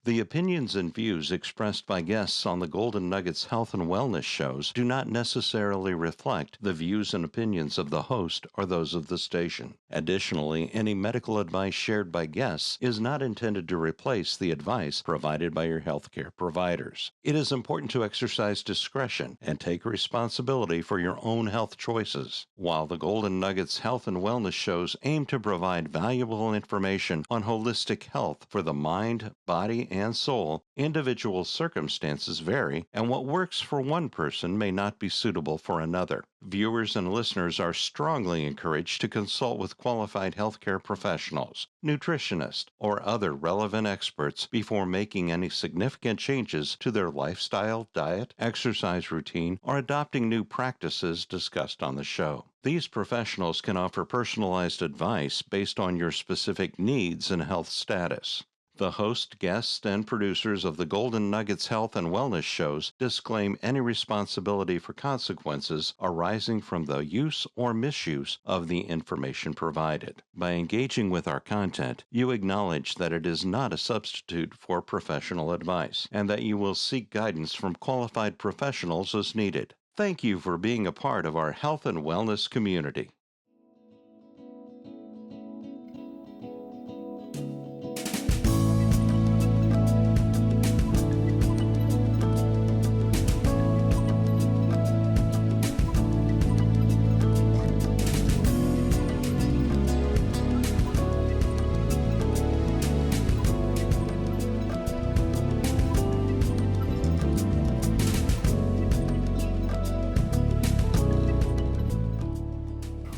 The opinions and views expressed by guests on the Golden Nuggets Health and Wellness shows do not necessarily reflect the views and opinions of the host or those of the station. Additionally, any medical advice shared by guests is not intended to replace the advice provided by your healthcare providers. It is important to exercise discretion and take responsibility for your own health choices. While the Golden Nuggets Health and Wellness shows aim to provide valuable information on holistic health for the mind, body, and soul, individual circumstances vary, and what works for one person may not be suitable for another. Viewers and listeners are strongly encouraged to consult with qualified healthcare professionals, nutritionists, or other relevant experts before making any significant changes to their lifestyle, diet, exercise routine, or adopting new practices discussed on the show. These professionals can offer personalized advice based on your specific needs and health status. The host, guests, and producers of the Golden Nuggets Health and Wellness shows disclaim any responsibility for consequences arising from the use or misuse of the information provided. By engaging with our content, you acknowledge that it is not a substitute for professional advice, and that you will seek guidance from qualified professionals as needed. Thank you for being a part of our health and wellness community.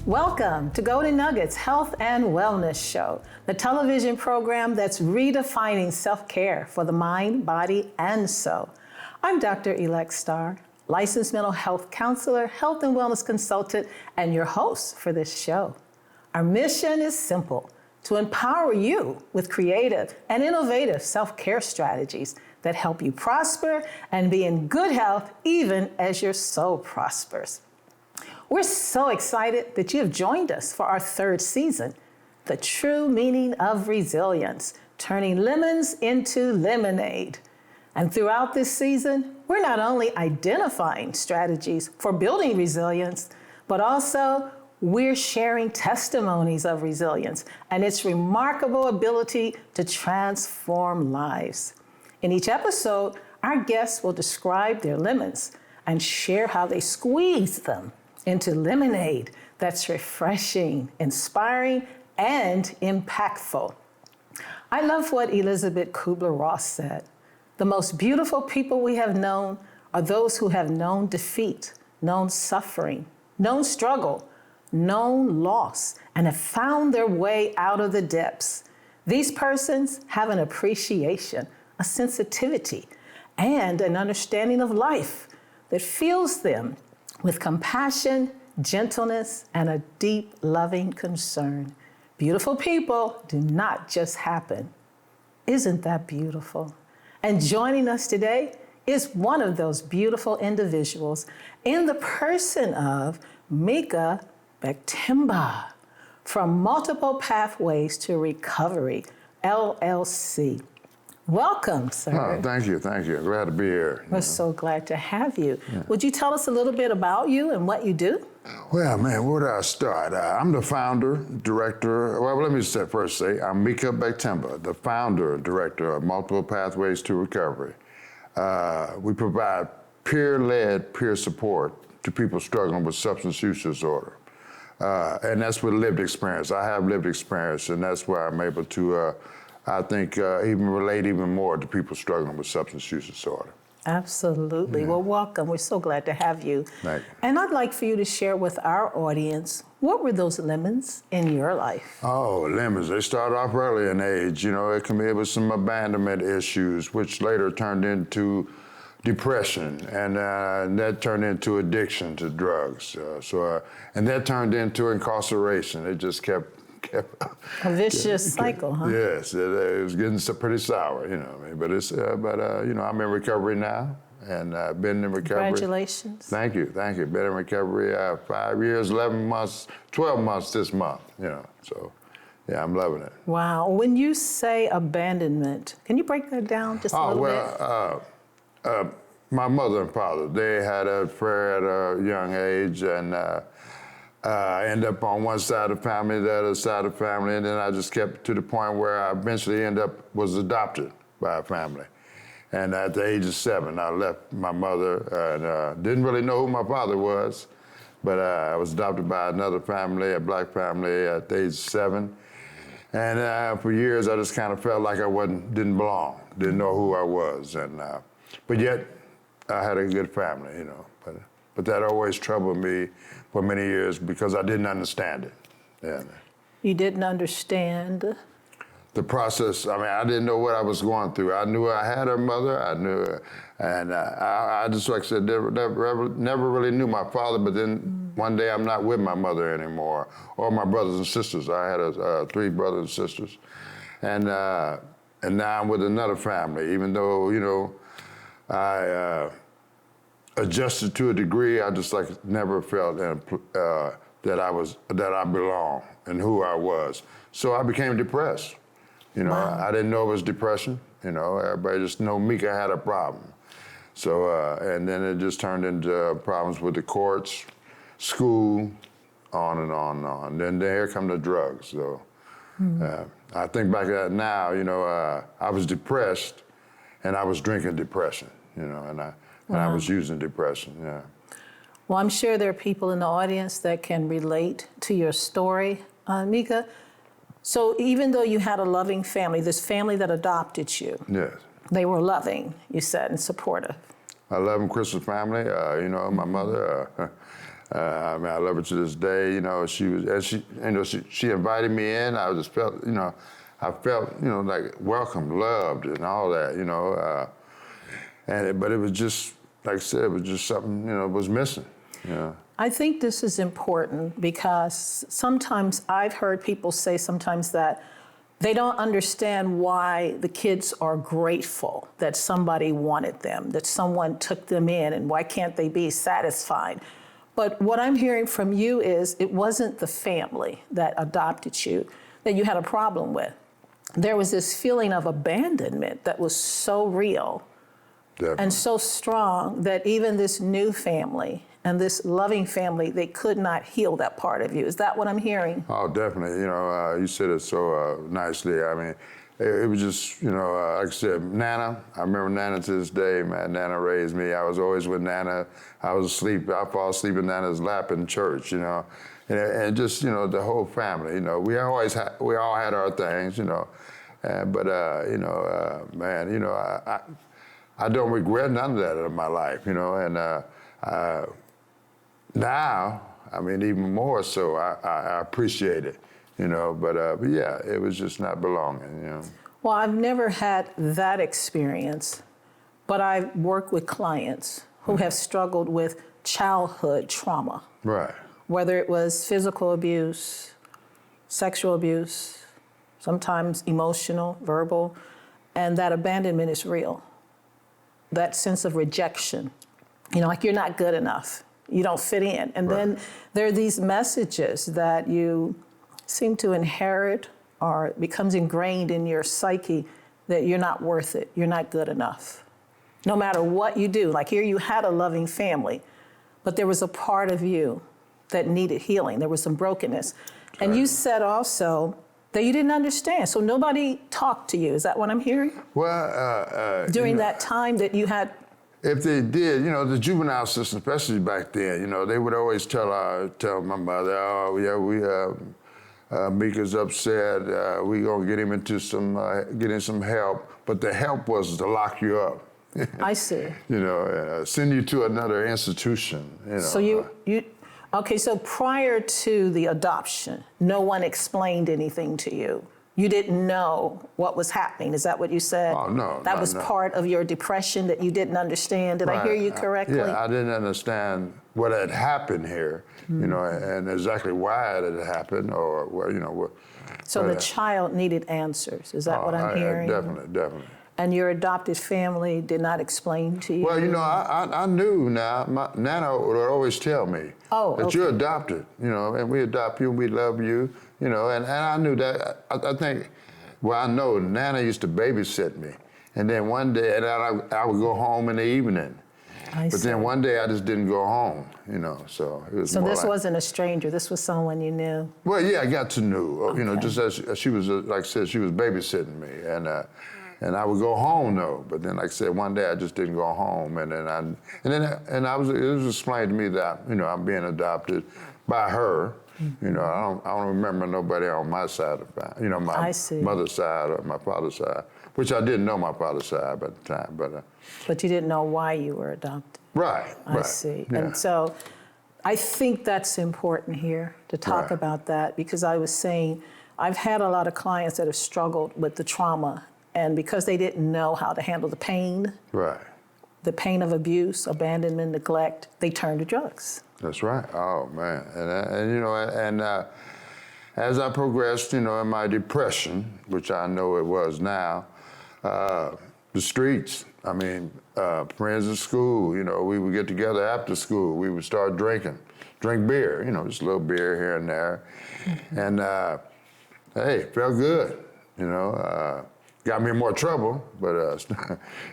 Welcome to Golden Nuggets Health and Wellness Show, the television program that's redefining self-care for the mind, body, and soul. I'm Dr. Elect Starr, licensed mental health counselor, health and wellness consultant, and your host for this show. Our mission is simple: to empower you with creative and innovative self-care strategies that help you prosper and be in good health even as your soul prospers. We're so excited that you have joined us for our third season, The True Meaning of Resilience, Turning Lemons into Lemonade. And throughout this season, we're not only identifying strategies for building resilience, but also we're sharing testimonies of resilience and its remarkable ability to transform lives. In each episode, our guests will describe their lemons and share how they squeeze them into lemonade that's refreshing, inspiring, and impactful. I love what Elizabeth Kubler-Ross said. The most beautiful people we have known are those who have known defeat, known suffering, known struggle, known loss, and have found their way out of the depths. These persons have an appreciation, a sensitivity, and an understanding of life that fills them with compassion, gentleness, and a deep, loving concern. Beautiful people do not just happen. Isn't that beautiful? And joining us today is one of those beautiful individuals in the person of Minkah Becktemba from Multiple Pathways to Recovery, LLC. Welcome, sir. Oh, thank you. Glad to be here. We're so glad to have you. Yeah. Would you tell us a little bit about you and what you do? Well, man, where do I start? I'm the founder, director. Well, let me first say, I'm Minkah Becktemba, the founder and director of Multiple Pathways to Recovery. We provide peer-led peer support to people struggling with substance use disorder. And that's with lived experience. I have lived experience, and that's why I'm able to I think even relate even more to people struggling with substance use disorder. Absolutely. Yeah. Well, welcome. We're so glad to have you. Thank you. And I'd like for you to share with our audience, what were those lemons in your life? Oh, lemons. They start off early in age. You know, it was some abandonment issues, which later turned into depression, and that turned into addiction to drugs. And that turned into incarceration. It just kept a vicious cycle, huh? Yes, it was getting pretty sour, you know. But I'm in recovery now, and I've been in recovery. Congratulations. Thank you. Been in recovery 5 years, 11 months, 12 months this month, you know. So Yeah, I'm loving it. Wow. When you say abandonment, can you break that down just a little bit? My mother and father, they had an affair at a young age, and I ended up on one side of the family, the other side of the family, and then I just kept to the point where I eventually was adopted by a family. And at the age of 7, I left my mother and didn't really know who my father was, but I was adopted by another family, a black family, at the age of 7. And for years, I just kind of felt like I didn't belong, didn't know who I was, but yet I had a good family, you know. But that always troubled me for many years because I didn't understand it. Yeah. You didn't understand? The process, I mean, I didn't know what I was going through. I knew I had a mother, I knew, and I just, like I said, never really knew my father, but then one day I'm not with my mother anymore, or my brothers and sisters. I had 3 brothers and sisters. And now I'm with another family, even though, you know, I adjusted to a degree, I just never felt that I belonged and who I was. So I became depressed. You know, Wow. I didn't know it was depression. You know, everybody just knew Minkah had a problem. So, and then it just turned into problems with the courts, school, on and on and on. Then here come the drugs. So I think back at that now, you know, I was depressed and I was drinking depression, you know, and I was using depression, yeah. Well, I'm sure there are people in the audience that can relate to your story, Minkah. So even though you had a loving family, this family that adopted you, Yes. they were loving, you said, and supportive. I love Chris's family, you know, my mother, I mean, I love her to this day, you know, she invited me in, I just felt, you know, like welcomed, loved, and all that, you know, but it was just, like I said, it was just something, you know, was missing, you know. I think this is important because sometimes I've heard people say sometimes that they don't understand why the kids are grateful that somebody wanted them, that someone took them in, and why can't they be satisfied? But what I'm hearing from you is it wasn't the family that adopted you that you had a problem with. There was this feeling of abandonment that was so real. Definitely. And so strong that even this new family and this loving family, they could not heal that part of you. Is that what I'm hearing? Oh, definitely. You know, you said it so nicely. I mean, it was just, you know, like I said, Nana, I remember Nana to this day, man. Nana raised me. I was always with Nana. I was asleep. I fall asleep in Nana's lap in church, you know. And just, you know, the whole family, you know. We all had our things, you know. You know, man, you know, I don't regret none of that in my life, you know. And now, I mean, even more so, I appreciate it, you know. But yeah, it was just not belonging, you know. Well, I've never had that experience, but I've worked with clients who have struggled with childhood trauma. Right. Whether it was physical abuse, sexual abuse, sometimes emotional, verbal, and that abandonment is real. That sense of rejection, you know, like you're not good enough, you don't fit in. And then there are these messages that you seem to inherit or it becomes ingrained in your psyche that you're not worth it, you're not good enough. No matter what you do, like here you had a loving family, but there was a part of you that needed healing. There was some brokenness. And you said also that you didn't understand, so nobody talked to you. Is that what I'm hearing? Well, During you know, that time that you had. if they did, you know, the juvenile system, especially back then, you know, they would always tell my mother, oh, yeah, Minkah's upset. We gonna get him into some help. But the help was to lock you up. I see. You know, send you to another institution. You know. So okay, so prior to the adoption, no one explained anything to you. You didn't know what was happening. Is that what you said? Oh, no. That was part of your depression that you didn't understand. Did I hear you correctly? Yeah, I didn't understand what had happened here, you know, and exactly why it had happened, or you know what. So the child needed answers. Is that what I'm hearing? Definitely. And your adopted family did not explain to you? Well, you know, I knew now. My Nana would always tell me that you're adopted, you know, and we adopt you, we love you, you know, and I knew that. I think, well, I know Nana used to babysit me. And then one day, and I would go home in the evening. But then one day I just didn't go home, you know, so it was So more this like, wasn't a stranger, this was someone you knew? Well, yeah, I got to know, you know, just as she was, like I said, she was babysitting me, and I would go home though. But then, like I said, one day I just didn't go home, and then it was explained to me that, you know, I'm being adopted by her. You know, I don't remember nobody on my side of the family, you know, my mother's side or my father's side, which I didn't know my father's side at the time, but. But you didn't know why you were adopted. Right. I see. Yeah. And so I think that's important here to talk about that, because I was saying I've had a lot of clients that have struggled with the trauma, and because they didn't know how to handle the pain, the pain of abuse, abandonment, neglect, they turned to drugs. That's right. Oh man, and you know, and as I progressed, you know, in my depression, which I know it was now, the streets. I mean, friends at school. You know, we would get together after school. We would start drink beer. You know, just a little beer here and there, and hey, it felt good. You know, got me in more trouble, but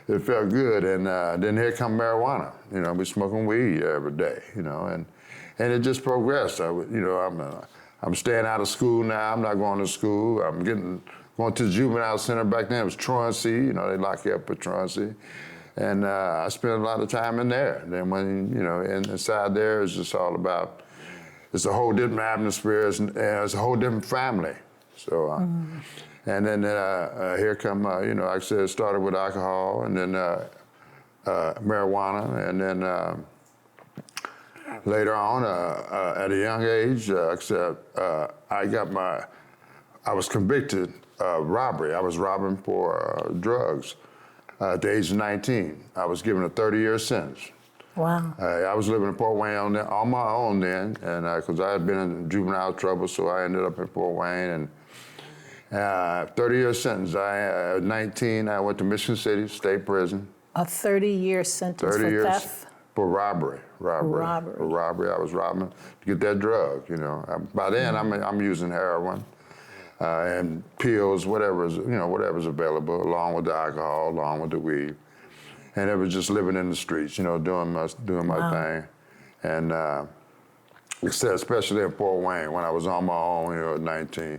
it felt good. And then here come marijuana. You know, we smoking weed every day. You know, and it just progressed. You know, I'm staying out of school now. I'm not going to school. I'm going to the juvenile center. Back then it was truancy. You know, they lock you up for truancy. And I spent a lot of time in there. And then when, you know, inside there, it's just all about, it's a whole different atmosphere. It's a whole different family. So, and then here come, you know, like I said, it started with alcohol, and then marijuana, and then later on, at a young age, like I said, I was convicted of robbery. I was robbing for drugs at the age of 19. I was given a 30-year sentence. Wow. I was living in Fort Wayne on my own then, and because I had been in juvenile trouble, so I ended up in Fort Wayne, and 30-year sentence. At 19, I went to Michigan City State Prison. A 30-year sentence 30 for years theft? For robbery. For robbery, I was robbing to get that drug, you know. By then, I'm using heroin and pills, whatever's available, along with the alcohol, along with the weed. And it was just living in the streets, you know, doing my thing. And especially in Fort Wayne, when I was on my own, you know, at 19.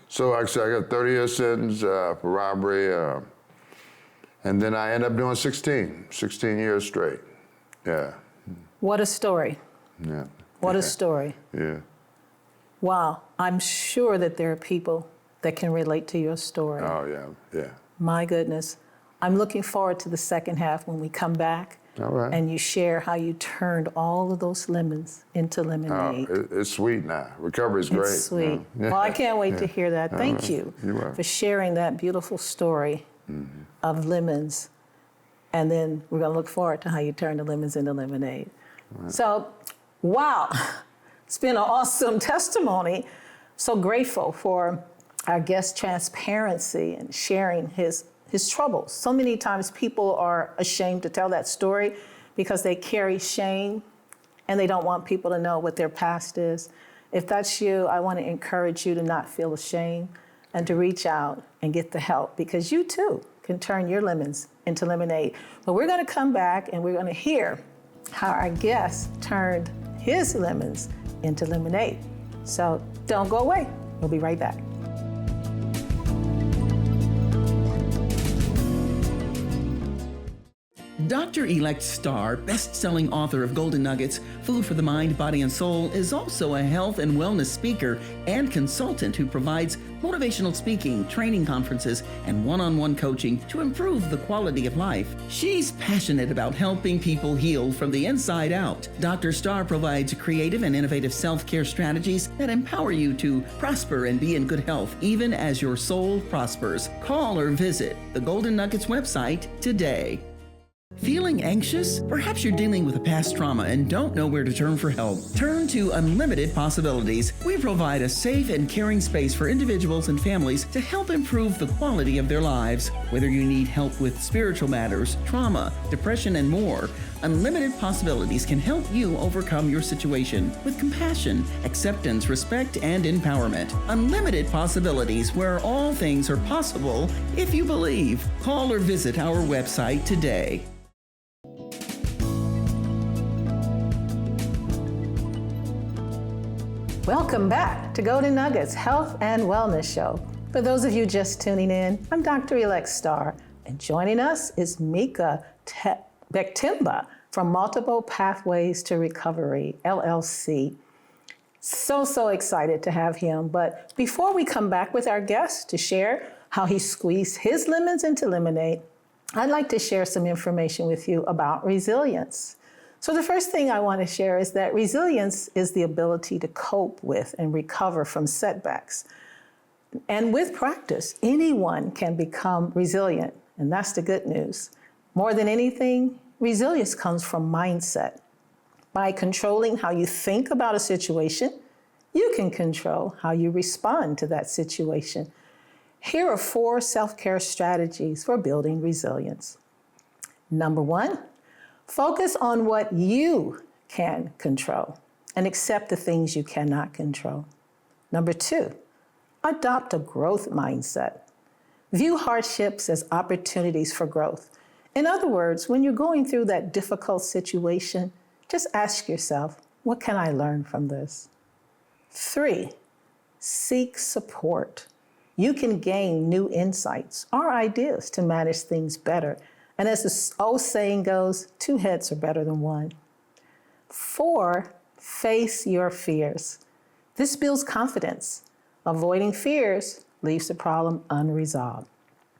So like I said, I got a 30-year sentence for robbery, and then I ended up doing 16 years straight. Yeah. What a story. Yeah. What a story. Yeah. Wow. I'm sure that there are people that can relate to your story. Oh, yeah, yeah. My goodness. I'm looking forward to the second half when we come back. All right. And you share how you turned all of those lemons into lemonade. Oh, it's sweet now. Recovery's great. It's sweet. Yeah. Well, I can't wait to hear that. Thank you for sharing that beautiful story of lemons. And then we're going to look forward to how you turn the lemons into lemonade. Right. So, wow. It's been an awesome testimony. So grateful for our guest's transparency and sharing his troubles. So many times people are ashamed to tell that story because they carry shame and they don't want people to know what their past is. If that's you, I want to encourage you to not feel ashamed and to reach out and get the help, because you too can turn your lemons into lemonade. But we're going to come back and we're going to hear how our guest turned his lemons into lemonade. So don't go away. We'll be right back. Dr. Starr, best-selling author of Golden Nuggets, Food for the Mind, Body, and Soul, is also a health and wellness speaker and consultant who provides motivational speaking, training conferences, and one-on-one coaching to improve the quality of life. She's passionate about helping people heal from the inside out. Dr. Starr provides creative and innovative self-care strategies that empower you to prosper and be in good health, even as your soul prospers. Call or visit the Golden Nuggets website today. Feeling anxious? Perhaps you're dealing with a past trauma and don't know where to turn for help. Turn to Unlimited Possibilities. We provide a safe and caring space for individuals and families to help improve the quality of their lives. Whether you need help with spiritual matters, trauma, depression, and more, Unlimited Possibilities can help you overcome your situation with compassion, acceptance, respect, and empowerment. Unlimited Possibilities, where all things are possible if you believe. Call or visit our website today. Welcome back to Golden Nuggets Health and Wellness Show. For those of you just tuning in, I'm Dr. Star, and joining us is Minkah Becktemba from Multiple Pathways to Recovery, LLC. So excited to have him. But before we come back with our guest to share how he squeezed his lemons into lemonade, I'd like to share some information with you about resilience. So the first thing I want to share is that resilience is the ability to cope with and recover from setbacks. And with practice, anyone can become resilient, and that's the good news. More than anything, resilience comes from mindset. By controlling how you think about a situation, you can control how you respond to that situation. Here are 4 self-care strategies for building resilience. Number 1, focus on what you can control and accept the things you cannot control. Number 2, adopt a growth mindset. View hardships as opportunities for growth. In other words, when you're going through that difficult situation, just ask yourself, what can I learn from this? 3, seek support. You can gain new insights or ideas to manage things better. And as the old saying goes, 2 heads are better than 1. 4, face your fears. This builds confidence. Avoiding fears leaves the problem unresolved.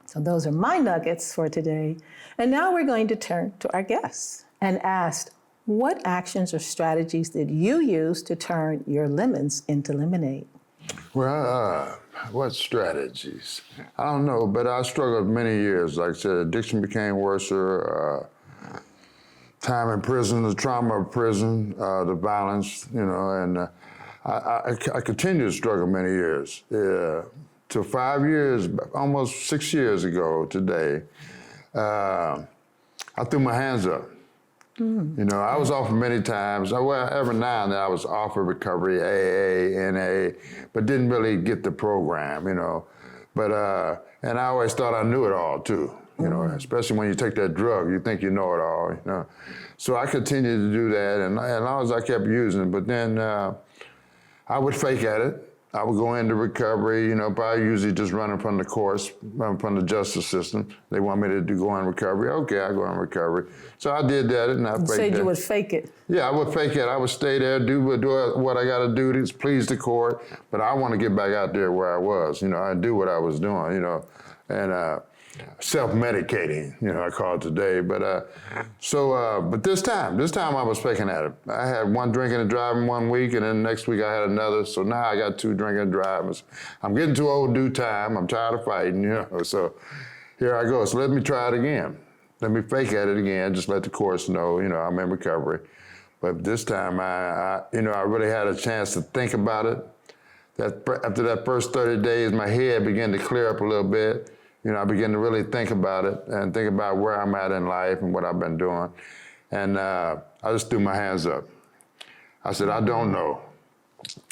So those are my nuggets for today. And now we're going to turn to our guests and ask, what actions or strategies did you use to turn your lemons into lemonade? Well, what strategies? I don't know, but I struggled many years. Like I said, addiction became worse. Time in prison, the trauma of prison, the violence, and I continued to struggle many years. Till 5 years, almost 6 years ago today, I threw my hands up. I was offered many times. Well, every now and then I was offered recovery, AA, NA, but didn't really get the program, But, and I always thought I knew it all too, especially when you take that drug, you think you know it all, So I continued to do that, and as long as I kept using it, but then I would fake at it. I would go into recovery, probably usually just running from the courts, running from the justice system. They want me to go in recovery. Okay, I go in recovery. So I did that, and I faked it. You said you would fake it. Yeah, I would fake it. I would stay there, do what I got to do to please the court, but I want to get back out there where I was. I do what I was doing, and self-medicating, I call it today. But but this time I was faking at it. I had 1 drinking and driving 1 week, and then next week I had another. So now I got 2 drinking and driving. I'm getting too old to do time. I'm tired of fighting, So here I go. So let me try it again. Let me fake at it again. Just let the courts know, I'm in recovery. But this time I really had a chance to think about it. After that first 30 days, my head began to clear up a little bit. I began to really think about it and think about where I'm at in life and what I've been doing. And I just threw my hands up. I said, I don't know.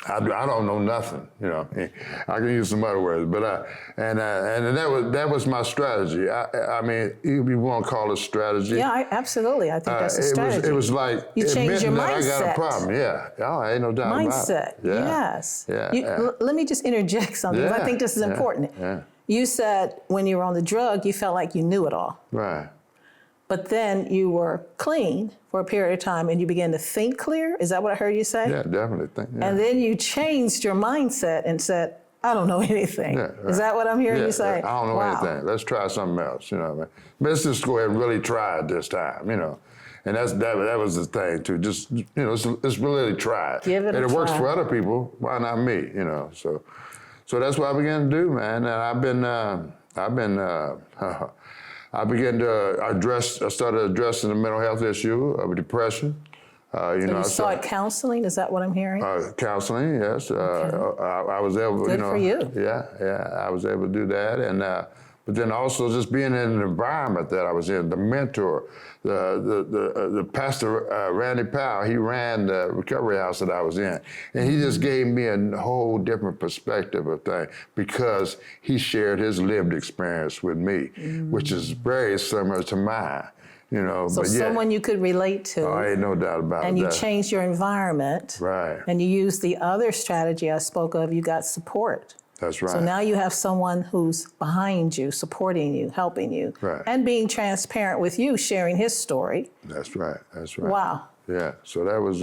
I don't know nothing, I can use some other words, but and that was my strategy. I mean, you want to call it strategy? Yeah, absolutely. I think that's a strategy. It was like you changed your that mindset. I got a problem. Yeah, ain't no doubt mindset. about it. Yeah. Yes. Yeah. Let me just interject something. Yeah. I think this is important. Yeah. You said when you were on the drug, you felt like you knew it all. Right. But then you were clean for a period of time and you began to think clear? Is that what I heard you say? Yeah, definitely. And then you changed your mindset and said, I don't know anything. Yeah, right. Is that what I'm hearing you say? I don't know anything. Let's try something else, what I mean? Let's just go ahead and really try it this time, And that was the thing too. Just, let's really try it. Give it a try. And it works for other people, why not me, So that's what I began to do, man. And I've been I began to I started addressing the mental health issue of depression. You sought counseling? Is that what I'm hearing? Counseling, yes. Okay. I was able, Good for you. Yeah, I was able to do that, and but then also just being in an environment that I was in. The mentor, the pastor Randy Powell, he ran the recovery house that I was in, and he just gave me a whole different perspective of things because he shared his lived experience with me, which is very similar to mine. You know, so someone you could relate to. Oh, ain't no doubt about it. And you changed your environment. Right. And you used the other strategy I spoke of, you got support. That's right. So now you have someone who's behind you, supporting you, helping you, right. and being transparent with you, sharing his story. That's right. That's right. Wow. Yeah. So that was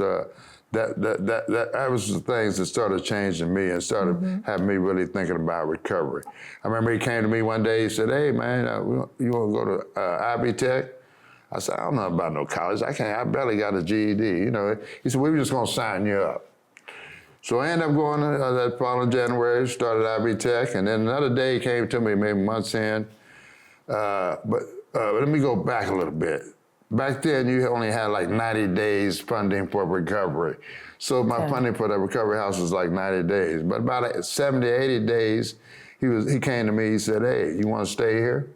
that was the things that started changing me and started having me really thinking about recovery. I remember he came to me one day. He said, "Hey, man, you want to go to IB Tech?" I said, "I don't know about no college. I barely got a GED." You know, he said, "We were just gonna sign you up." So I ended up going that following January, started IB Tech, and then another day came to me, maybe months in. But let me go back a little bit. Back then, you only had like 90 days funding for recovery. So my funding for the recovery house was like 90 days. But about 70, 80 days, he came to me, he said, "Hey, you want to stay here?"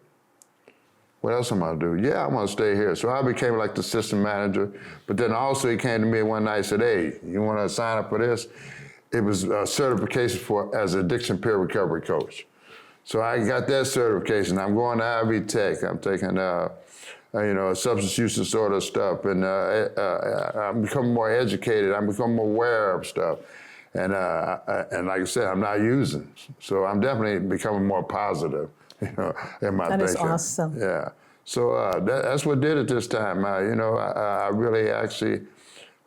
What else am I gonna do? Yeah, I want to stay here. So I became like the system manager. But then also he came to me one night and said, "Hey, you want to sign up for this?" It was a certification as an addiction peer recovery coach. So I got that certification. I'm going to IB Tech. I'm taking, substance use disorder stuff, and I'm becoming more educated. I'm becoming more aware of stuff. And like I said, I'm not using. So I'm definitely becoming more positive. In my thinking. That is awesome. Yeah. So that's what did it this time. I really actually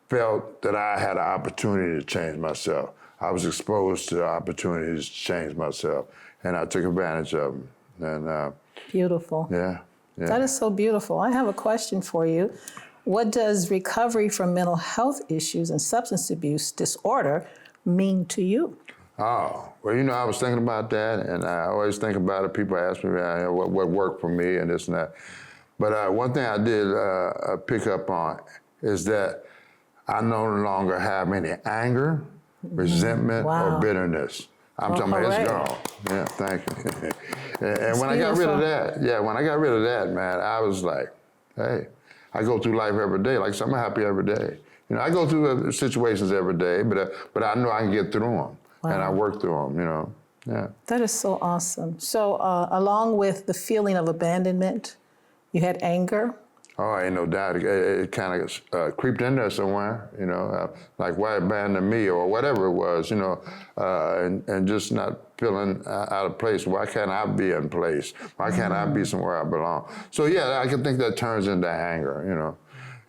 felt that I had an opportunity to change myself. I was exposed to opportunities to change myself, and I took advantage of them. And beautiful. Yeah. That is so beautiful. I have a question for you. What does recovery from mental health issues and substance abuse disorder mean to you? Oh, well, I was thinking about that, and I always think about it. People ask me what worked for me and this and that. But one thing I did pick up on is that I no longer have any anger, resentment, or bitterness. I'm talking about it's gone. Yeah, thank you. And when I got rid of that, man, I was like, hey, I go through life every day. Like, so I'm happy every day. I go through situations every day, but I know I can get through them. Wow. And I work through them, yeah. That is so awesome. So along with the feeling of abandonment, you had anger? Oh, ain't no doubt. It kind of creeped in there somewhere, like why abandon me or whatever it was, and just not feeling out of place. Why can't I be in place? Why can't I be somewhere I belong? So, yeah, I can think that turns into anger,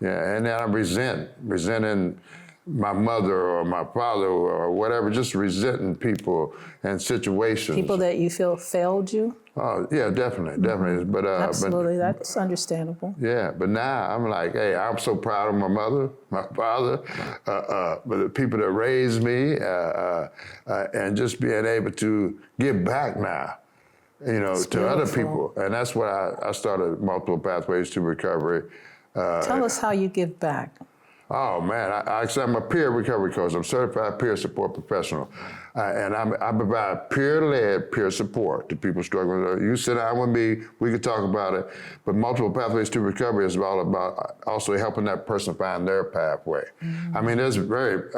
Yeah, and then I'm resenting my mother or my father or whatever, just resenting people and situations. People that you feel failed you? Oh, yeah, definitely. But absolutely, that's understandable. Yeah, but now I'm like, hey, I'm so proud of my mother, my father, but the people that raised me, and just being able to give back now, to other people. And that's why I started Multiple Pathways to Recovery. Tell us how you give back. Oh, man, I'm a peer recovery coach. I'm certified peer support professional. And I provide peer-led peer support to people struggling. You sit down with me, we can talk about it. But Multiple Pathways to Recovery is all about also helping that person find their pathway. I mean, there's very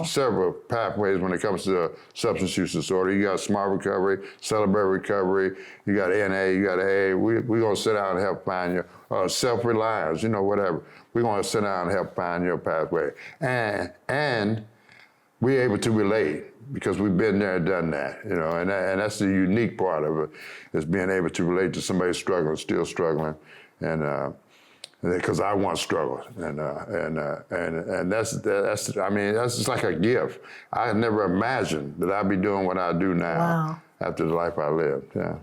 several pathways when it comes to substance use disorder. You got smart recovery, celebrate recovery, you got NA, you got AA. We're going to sit down and help find your self-reliance, whatever. We're going to sit down and help find your pathway. And we're able to relate because we've been there and done that, and that's the unique part of it, is being able to relate to somebody struggling, still struggling, and because I once struggled, and that's just like a gift. I had never imagined that I'd be doing what I do now after the life I lived. Yeah.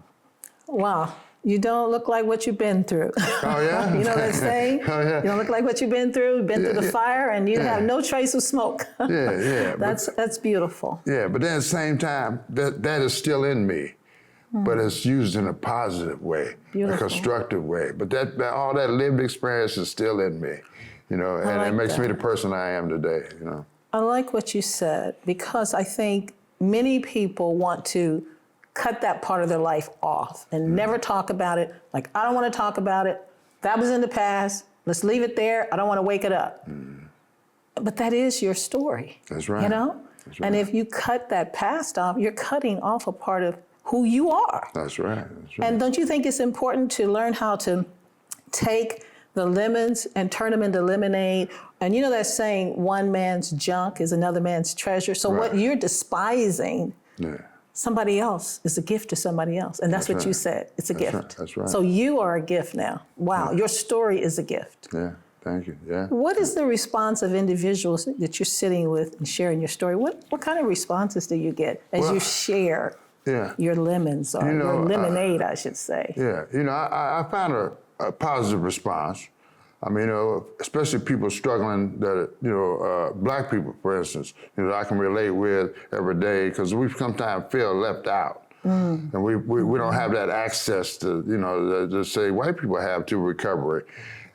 Wow. You don't look like what you've been through. Oh, yeah? You know that saying? Oh, yeah. You don't look like what you've been through. You've been through the fire, and you have no trace of smoke. Yeah. That's beautiful. Yeah, but then at the same time, that is still in me. but it's used in a positive way, Beautiful. a constructive way. But all that lived experience is still in me, you know, and like it makes me that. the person I am today, you know. I like what you said, because I think many people want to cut that part of their life off and never talk about it. Like, I don't want to talk about it. That was in the past. Let's leave it there. I don't want to wake it up. But that is your story. That's right. You know? That's right. And if you cut that past off, you're cutting off a part of who you are. That's right. That's right. And don't you think it's important to learn how to take the lemons and turn them into lemonade? And you know that saying, one man's junk is another man's treasure. So what you're despising, somebody else is a gift to somebody else. And that's what right. you said. It's a That's gift. right. That's right. So you are a gift now. Wow, your story is a gift. Yeah, thank you. Yeah. What is the response of individuals that you're sitting with and sharing your story? What kind of responses do you get as you share your lemons, or your lemonade, I should say? Yeah, you know, I found a positive response. I mean, you know, especially people struggling that, you know, Black people, for instance, you know, I can relate with every day, because we sometimes feel left out. And we don't have that access to, you know, to say white people have to recovery.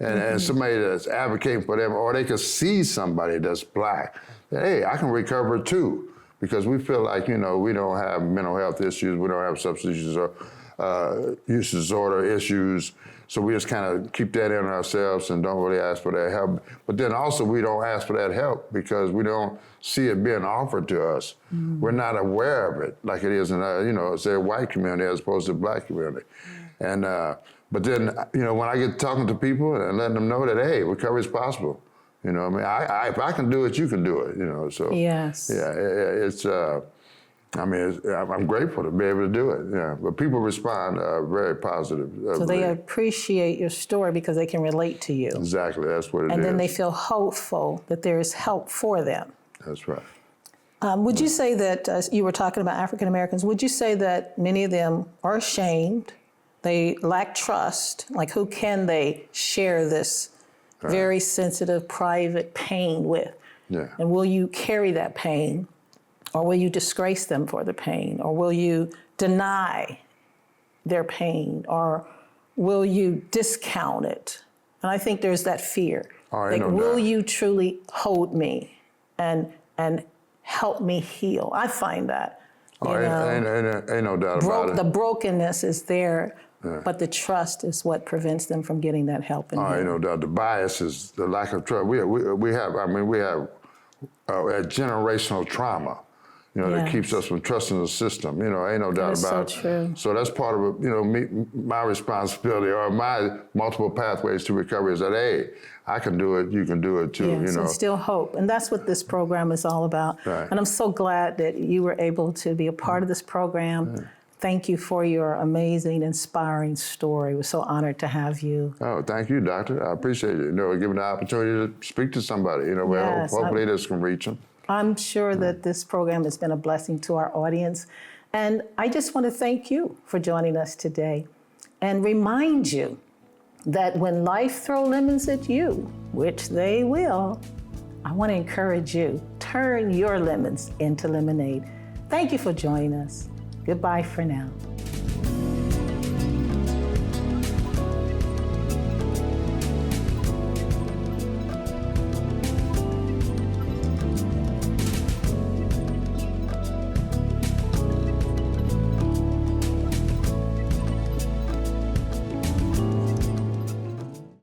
And somebody that's advocating for them, or they could see somebody that's Black, hey, I can recover too. Because we feel like, you know, we don't have mental health issues, we don't have substance use or use disorder issues. So we just kind of keep that in ourselves and don't really ask for that help. But then also we don't ask for that help because we don't see it being offered to us. We're not aware of it like it is in, you know, say a white community as opposed to the Black community. And, but then, you know, when I get talking to people and letting them know that, hey, recovery is possible. You know, I mean, if I can do it, you can do it, you know, so. Yes. Yeah, it's, I mean, I'm grateful to be able to do it, yeah. But people respond very positive. So they appreciate your story because they can relate to you. Exactly, that's what it is. And then they feel hopeful that there is help for them. That's right. Would you say that, you were talking about African Americans, would you say that many of them are ashamed, they lack trust, like who can they share this very sensitive, private pain with? Yeah. And will you carry that pain? Or will you disgrace them for the pain? Or will you deny their pain? Or will you discount it? And I think there's that fear. Like, will you truly hold me and help me heal? I find that. Ain't no doubt about it. The brokenness is there, but the trust is what prevents them from getting that help. Ain't no doubt. The bias is the lack of trust. We have a generational trauma. You know, that keeps us from trusting the system. You know, ain't no doubt about it. So true. So that's part of, you know, my responsibility, or my multiple pathways to recovery is that, hey, I can do it, you can do it too, you know. And still hope. And that's what this program is all about. Right. And I'm so glad that you were able to be a part of this program. Thank you for your amazing, inspiring story. We're so honored to have you. Oh, thank you, doctor. I appreciate it. You know, giving the opportunity to speak to somebody, you know, well, hopefully this can reach them. I'm sure that this program has been a blessing to our audience. And I just want to thank you for joining us today and remind you that when life throws lemons at you, which they will, I want to encourage you, turn your lemons into lemonade. Thank you for joining us. Goodbye for now.